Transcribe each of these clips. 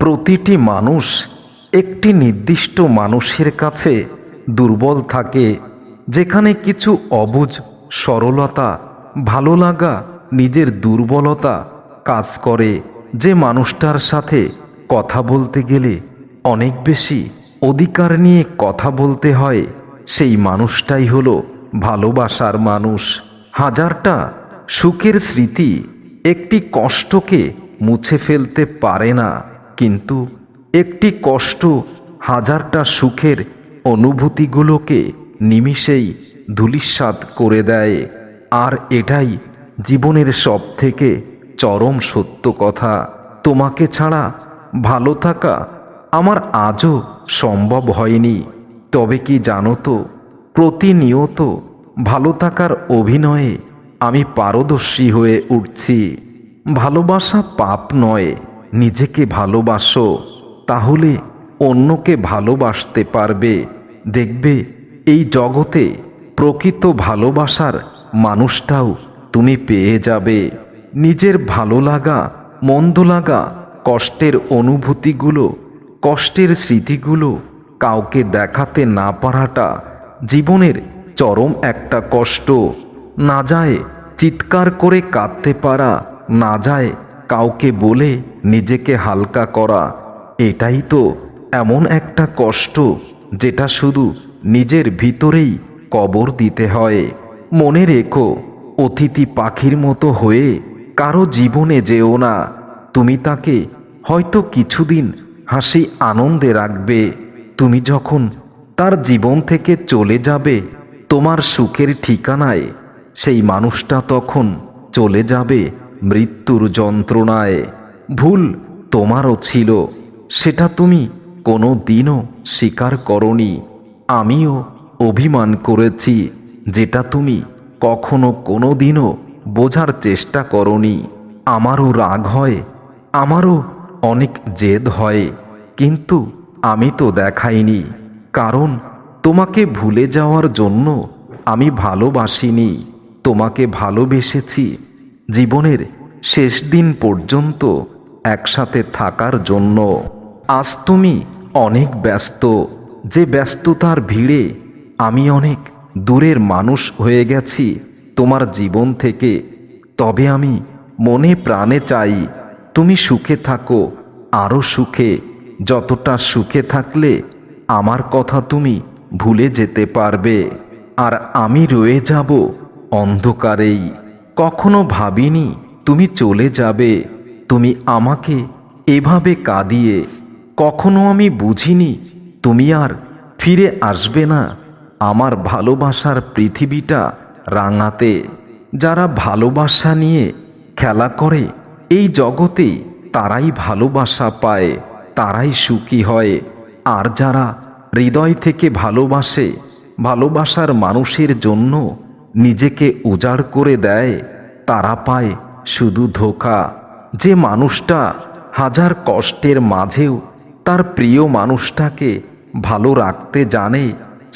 প্রতিটি মানুষ একটি নির্দিষ্ট মানুষের কাছে দুর্বল থাকে, যেখানে কিছু অবুঝ সরলতা, ভালো লাগা, নিজের দুর্বলতা কাজ করে। যে মানুষটার সাথে কথা বলতে গেলে অনেক বেশি অধিকার নিয়ে কথা বলতে হয়, সেই মানুষটাই হলো ভালোবাসার মানুষ। হাজারটা সুখের স্মৃতি একটি কষ্টকে মুছে ফেলতে পারে না, কিন্তু একটি কষ্ট হাজারটা সুখের অনুভূতিগুলোকে নিমিষেই ধূলিসাৎ করে দেয়। আর এটাই জীবনের সবথেকে চরম সত্য কথা। তোমাকে ছাড়া ভালো থাকা আমার আজও সম্ভব হয়নি। তবে কি জানো তো, প্রতিনিয়ত ভালো থাকার অভিনয়ে আমি পারদর্শী হয়ে উঠছি। ভালোবাসা পাপ নয়, নিজেকে ভালোবাসো, তাহলে অন্যকে ভালোবাসতে পারবে। দেখবে এই জগতে প্রকৃত ভালোবাসার মানুষটাও তুমি পেয়ে যাবে। নিজের ভালো লাগা, মন্দ লাগা, কষ্টের অনুভূতিগুলো, কষ্টের স্মৃতিগুলো কাউকে দেখাতে না পারাটা জীবনের চরম একটা কষ্ট। না যায় চিৎকার করে কাঁদতে পারা, না যায় কাউকে বলে নিজেকে হালকা করা। এটাই তো এমন একটা কষ্ট যেটা শুধু নিজের ভিতরেই কবর দিতে হয়। মনে রেখো, অতিথি পাখির মতো হয়ে কারো জীবনে যেও না। তুমি তাকে হয়তো কিছুদিন হাসি আনন্দে রাখবে, তুমি যখন তার জীবন থেকে চলে যাবে তোমার সুখের ঠিকানায়, সেই মানুষটা তখন চলে যাবে মৃত্যুর যন্ত্রণায়। ভুল তোমারও ছিল, সেটা তুমি কোনো দিনও স্বীকার করনি। আমিও অভিমান করেছি, যেটা তুমি কখনো কোনো দিনও বোঝার চেষ্টা করনি। আমারও রাগ হয়, আমারও অনেক জেদ হয়, কিন্তু আমি তো দেখাইনি, কারণ তোমাকে ভুলে যাওয়ার জন্য আমি ভালোবাসিনি। তোমাকে ভালোবেসেছি জীবনের শেষ দিন পর্যন্ত একসাথে থাকার জন্য। আজ তুমি অনেক ব্যস্ত, যে ব্যস্ততার ভিড়ে আমি অনেক দূরের মানুষ হয়ে গেছি তোমার জীবন থেকে। তবে আমি মনে প্রাণে চাই তুমি সুখে থাকো, আরও সুখে। যতটা সুখে থাকলে আমার কথা তুমি ভুলে যেতে পারবে, আর আমি রয়ে যাব অন্ধকারেই। কখনো ভাবিনি তুমি চলে যাবে, তুমি আমাকে এভাবে কাঁদিয়ে। কখনো আমি বুঝিনি তুমি আর ফিরে আসবে না আমার ভালোবাসার পৃথিবীটা রাঙাতে। যারা ভালোবাসা নিয়ে খেলা করে এই জগতে, তারাই ভালোবাসা পায়, তারাই সুখী হয়। আর যারা হৃদয় থেকে ভালোবাসে, ভালোবাসার মানুষের জন্য নিজেকে উজাড় করে দেয়, তারা পায় শুধু ধোঁকা। যে মানুষটা হাজার কষ্টের মাঝেও তার প্রিয় মানুষটাকে ভালো রাখতে জানে,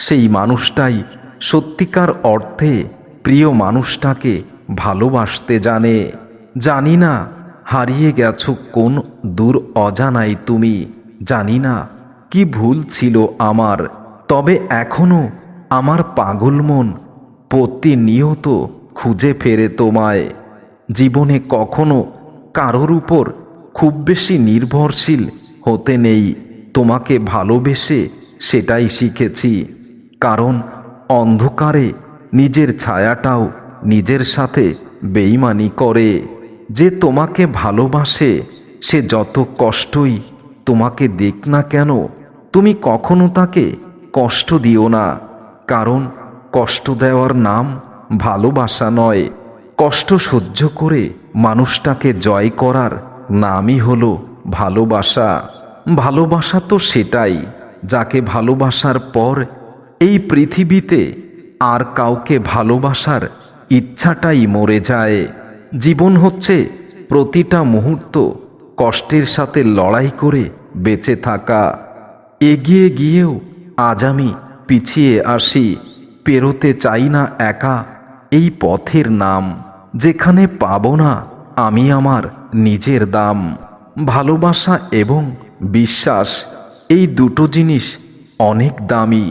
সেই মানুষটাই সত্যিকার অর্থে প্রিয় মানুষটাকে ভালোবাসতে জানে। জানি না হারিয়ে গেছো কোন দূর অজানায় তুমি, জানি না কি ভুল ছিল আমার, তবে এখনো আমার পাগল মন প্রতিনিয়ত খুঁজে ফেরে তোমায়। জীবনে কখনো কারোর উপর খুব বেশি নির্ভরশীল হতে নেই, তোমাকে ভালোবেসে সেটাই শিখেছি। কারণ অন্ধকারে নিজের ছায়াটাও নিজের সাথে বেইমানি করে। যে তোমাকে ভালোবাসে সে যত কষ্টই তোমাকে দিক না কেন, তুমি কখনো তাকে কষ্ট দিও না, কারণ কষ্ট দেওয়ার নাম ভালোবাসা নয়। কষ্ট সহ্য করে মানুষটাকে জয় করার নামই হলো ভালোবাসা। ভালোবাসা তো সেটাই, যাকে ভালোবাসার পর এই পৃথিবীতে আর কাউকে ভালোবাসার ইচ্ছাটাই মরে যায়। জীবন হচ্ছে প্রতিটা মুহূর্ত কষ্টের সাথে লড়াই করে বেঁচে থাকা। এগিয়ে গিয়েও আজ আমি পিছিয়ে আসি, পেরোতে চাই না একা এই পথের নাম, যেখানে পাবো না আমি আমার নিজের দাম। ভালোবাসা এবং বিশ্বাস, এই দুটো জিনিস অনেক দামি,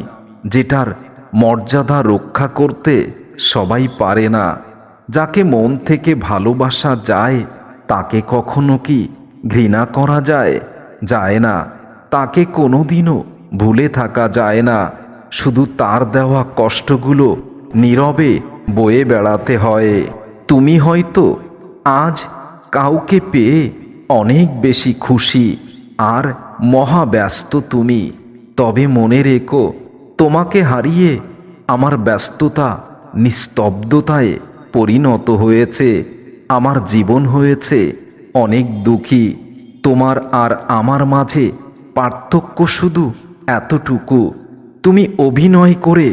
যেটার মর্যাদা রক্ষা করতে সবাই পারে না। যাকে মন থেকে ভালোবাসা যায় তাকে কখনো কি ঘৃণা করা যায়? যায় না। তাকে কোনোদিনও ভুলে থাকা যায় না। শুধু তার দেওয়া কষ্টগুলো নীরবে বয়ে বেড়াতে হয়। তুমি হয়তো আজ কাউকে পেয়ে অনেক বেশি খুশি আর মহাব্যস্ত তুমি, তবে মনে রেখো, তোমাকে হারিয়ে আমার ব্যস্ততা নিস্তব্ধতায় পরিণত হয়েছে। আমার জীবন হয়েছে অনেক দুঃখী। তোমার আর আমার মাঝে পার্থক্য শুধু এতটুকু, তুমি অভিনয় করে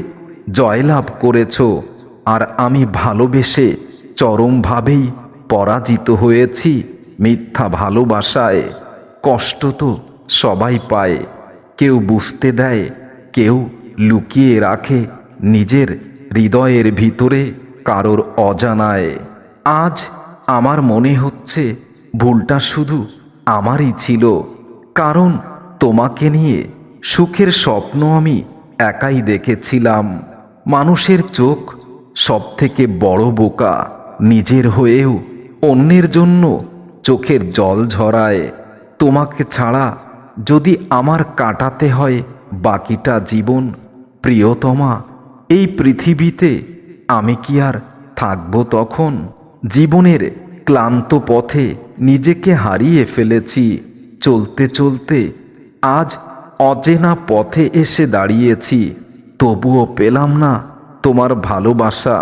জয়লাভ করেছ, আর আমি ভালোবেসে চরমভাবেই পরাজিত হয়েছি মিথ্যা ভালোবাসায়। কষ্ট তো সবাই পায়, কেউ বুঝতে দেয়, কেউ লুকিয়ে রাখে নিজের হৃদয়ের ভিতরে কারোর অজানায়। আজ আমার মনে হচ্ছে ভুলটা শুধু আমারই ছিল, কারণ তোমাকে নিয়ে সুখের স্বপ্ন আমি একাই দেখেছিলাম। মানুষের চোখ সবথেকে বড় বোকা, নিজের হয়েও অন্যের জন্য চোখের জল ঝরায়। তোমাকে ছাড়া যদি আমার কাটাতে হয় বাকিটা জীবন, প্রিয়তমা, এই পৃথিবীতে আমি কি আর থাকবো তখন? জীবনের ক্লান্ত পথে নিজেকে হারিয়ে ফেলেছি। চলতে চলতে আজ অচেনা পথে এসে দাঁড়িয়েছি, তবুও পেলাম না তোমার ভালোবাসা,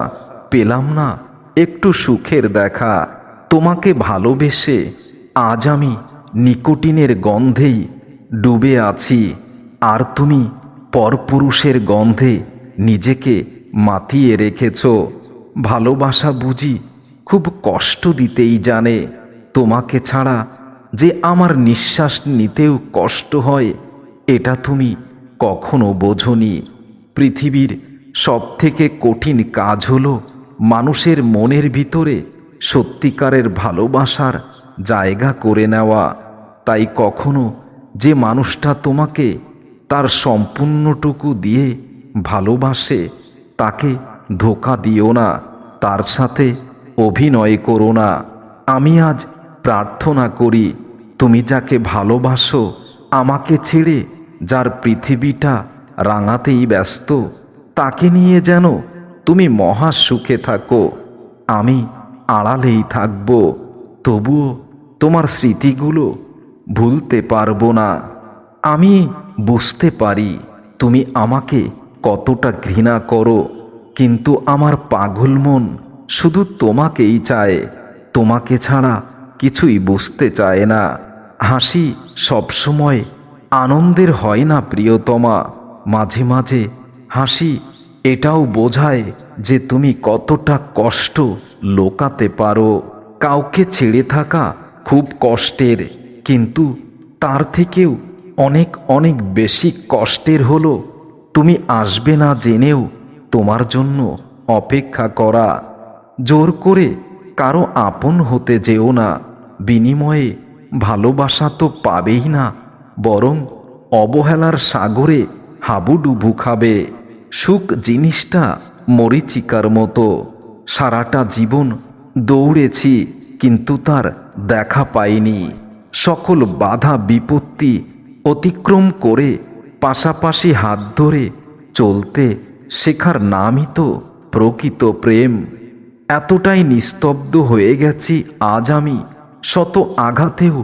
পেলাম না একটু সুখের দেখা। তোমাকে ভালোবেসে আজ আমি নিকোটিনের গন্ধেই ডুবে আছি, আর তুমি পরপুরুষের গন্ধে নিজেকে মাতিয়ে রেখেছ। ভালোবাসা বুঝি খুব কষ্ট দিতেই জানে। তোমাকে ছাড়া যে আমার নিঃশ্বাস নিতেও কষ্ট হয়, এটা তুমি কখনো বোঝনি। পৃথিবীর সবথেকে কঠিন কাজ হলো মানুষের মনের ভিতরে সত্যিকারের ভালোবাসার জায়গা করে নেওয়া। তাই কখনো যে মানুষটা তোমাকে তার সম্পূর্ণটুকু দিয়ে ভালোবাসে তাকে ধোঁকা দিও না, তার সাথে অভিনয় করো না। আমি আজ প্রার্থনা করি, তুমি যাকে ভালোবাসো, আমাকে ছেড়ে যার পৃথিবীটা রাঙাতেই ব্যস্ত, তাকে নিয়ে যেন তুমি মহা সুখে থাকো। আমি আড়ালেই থাকব, তবুও তোমার স্মৃতিগুলো ভুলতে পারবো না। আমি বুঝতে পারি তুমি আমাকে কতটা ঘৃণা করো, কিন্তু আমার পাগল মন শুধু তোমাকেই চায়। তোমাকে ছাড়া কিছুই বুঝতে চায় না। হাসি সবসময় আনন্দের হয় না প্রিয়তমা, মাঝে মাঝে হাসি এটাও বোঝায় যে তুমি কতটা কষ্ট লোকাতে পারো। কাউকে ছেড়ে থাকা খুব কষ্টের, কিন্তু তার থেকেও অনেক অনেক বেশি কষ্টের হলো তুমি আসবে না জেনেও তোমার জন্য অপেক্ষা করা। জোর করে কারো আপন হতে যেও না, বিনিময়ে ভালোবাসা তো পাবেই না, বরং অবহেলার সাগরে হাবুডুবু খাবে। সুখ জিনিসটা মরীচিকার মতো, সারাটা জীবন দৌড়েছি কিন্তু তার দেখা পাইনি। সকল বাধা বিপত্তি অতিক্রম করে পাশাপাশি হাত ধরে চলতে শেখার নামই তো প্রকৃত প্রেম। এতটাই নিস্তব্ধ হয়ে গেছি আজ আমি, শত আঘাতেও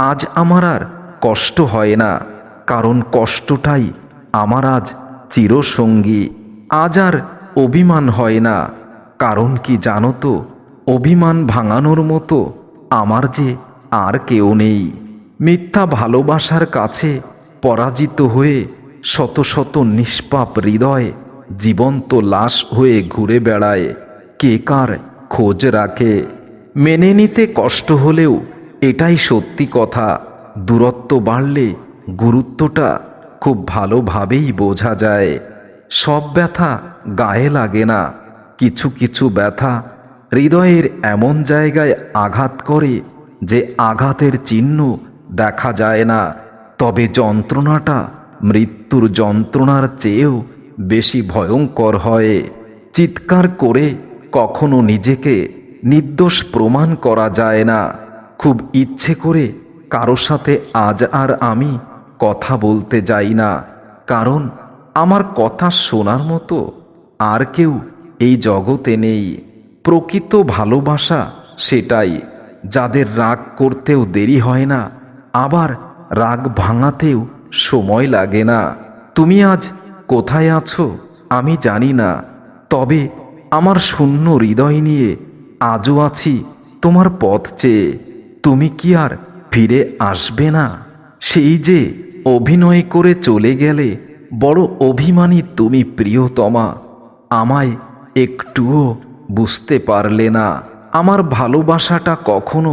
আজ আমার আর কষ্ট হয় না, কারণ কষ্টটাই আমার আজ চিরসঙ্গী। আজ আর অভিমান হয় না, কারণ কি জানো তো, অভিমান ভাঙানোর মতো আমার যে আর কেউ নেই। মিথ্যা ভালোবাসার কাছে পরাজিত হয়ে শত শত নিষ্পাপ হৃদয় জীবন্ত লাশ হয়ে ঘুরে বেড়ায়। কে কার খোঁজ রাখে? মেনে নিতে কষ্ট হলেও এটাই সত্যি কথা, দূরত্ব বাড়লে গুরুত্বটা খুব ভালোভাবেই বোঝা যায়। সব ব্যথা গায়ে লাগে না, কিছু কিছু ব্যথা হৃদয়ের এমন জায়গায় আঘাত করে যে আঘাতের চিহ্ন দেখা যায় না। তবে যন্ত্রণাটা মৃত্যুর যন্ত্রণার চেয়েও বেশি ভয়ঙ্কর হয়। চিৎকার করে কখনো নিজেকে নির্দোষ প্রমাণ করা যায় না। খুব ইচ্ছে করে কারো সাথে আজ আর আমি কথা বলতে যাই না, কারণ আমার কথা শোনার মতো আর কেউ এই জগতে নেই। প্রকৃত ভালোবাসা সেটাই, যাদের রাগ করতেও দেরি হয় না, আবার রাগ ভাঙাতেও সময় লাগে না। তুমি আজ কোথায় আছো আমি জানি না, তবে আমার শূন্য হৃদয় নিয়ে আজও আছি তোমার পথ চেয়ে। তুমি কি আর ফিরে আসবে না? সেই যে অভিনয় করে চলে গেলে, বড় অভিমানী তুমি প্রিয়তমা। আমায় একটুও বুঝতে পারলে না। আমার ভালোবাসাটা কখনো